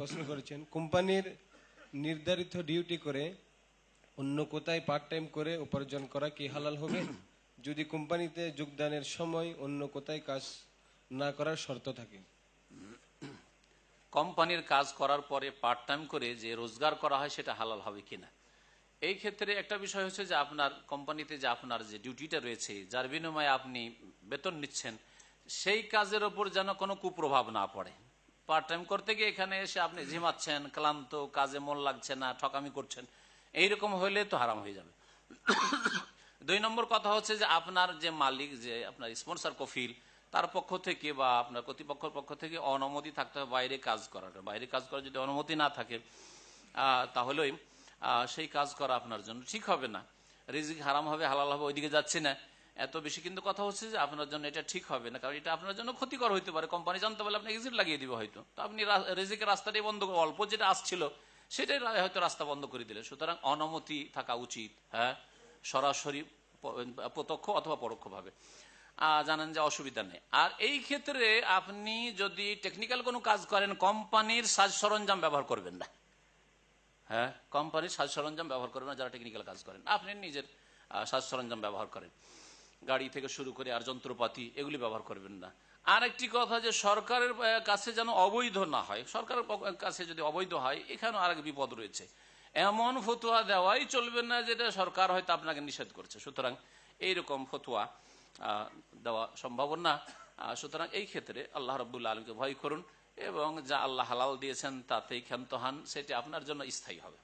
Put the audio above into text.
প্রশ্ন করেছেন, কোম্পানির নির্ধারিত ডিউটি করে অন্য কোথায় পার্ট টাইম করে উপার্জন করা কি হালাল হবে, যদি কোম্পানিতে যোগদানের সময় অন্য কোথায় কাজ না করার শর্ত থাকে? কোম্পানির কাজ করার পরে পার্ট টাইম করে যে রোজগার করা হয় সেটা হালাল হবে কিনা, এই ক্ষেত্রে একটা বিষয় হচ্ছে যে আপনার কোম্পানিতে যে আপনার যে ডিউটিটা রয়েছে, যার বিনিময়ে আপনি বেতন নিচ্ছেন, সেই কাজের ওপর যেন কোনো কুপ্রভাব না পড়ে। পার্ট টাইম করতে গিয়ে এখানে এসে আপনি ঝিমাচ্ছেন, ক্লান্ত, কাজে মন লাগছে না, ঠকামি করছেন, এইরকম হইলে তো হারাম হয়ে যাবে। 2 নম্বর কথা হচ্ছে যে আপনার যে মালিক, যে আপনার স্পন্সর কফিল, তার পক্ষ থেকে বা আপনার কর্তৃপক্ষের পক্ষ থেকে অনুমতি থাকতে হবে বাইরে কাজ করার। বাইরে কাজ করার যদি অনুমতি না থাকে তাহলেই সেই কাজ করা আপনার জন্য ঠিক হবে না। রিজিক হারাম হবে, হালাল হবে, ওইদিকে যাচ্ছে না এত বেশি, কিন্তু কথা হচ্ছে যে আপনার জন্য এটা ঠিক হবে না, কারণ এটা আপনার জন্য ক্ষতিকর হইতে পারে। কোম্পানি জানতে পারলে আপনি এক্সিট লাগিয়ে দিবে হয়তো, তো আপনি রিজিকের রাস্তাটাই বন্ধ করে, অল্প যেটা আসছিল সেটাই হয়তো রাস্তা বন্ধ করে দিলে। সুতরাং অনুমতি থাকা উচিত, হ্যাঁ, সরাসরি, প্রত্যক্ষ অথবা পরোক্ষভাবে। জানেন যে অসুবিধা নেই। আর এই ক্ষেত্রে আপনি যদি টেকনিক্যাল কোনো কাজ করেন, কোম্পানির সাজ সরঞ্জাম ব্যবহার করবেন না। হ্যাঁ, কোম্পানির সাজ সরঞ্জাম ব্যবহার করবেন না যারা টেকনিক্যাল কাজ করেন। আপনি নিজের সাজ সরঞ্জাম ব্যবহার করেন, গাড়ি থেকে শুরু করে আর যন্ত্রপাতি, এগুলি ব্যবহার করবেন না। আর একটি কথা যে সরকারের কাছে যেন অবৈধ না হয়। সরকারের কাছে যদি অবৈধ হয়, এখানেও আর এক বিপদ রয়েছে। এমন ফতোয়া দেওয়াই চলবে না যেটা সরকার হয়তো আপনাকে নিষেধ করছে। সুতরাং এইরকম ফতোয়া দেওয়া সম্ভব না। সুতরাং এই ক্ষেত্রে আল্লাহ রাব্বুল আলামিনকে ভয় করুন এবং যা আল্লাহ হালাল দিয়েছেন তাতেই ক্ষান্ত হন, সেটি আপনার জন্য স্থায়ী হবে।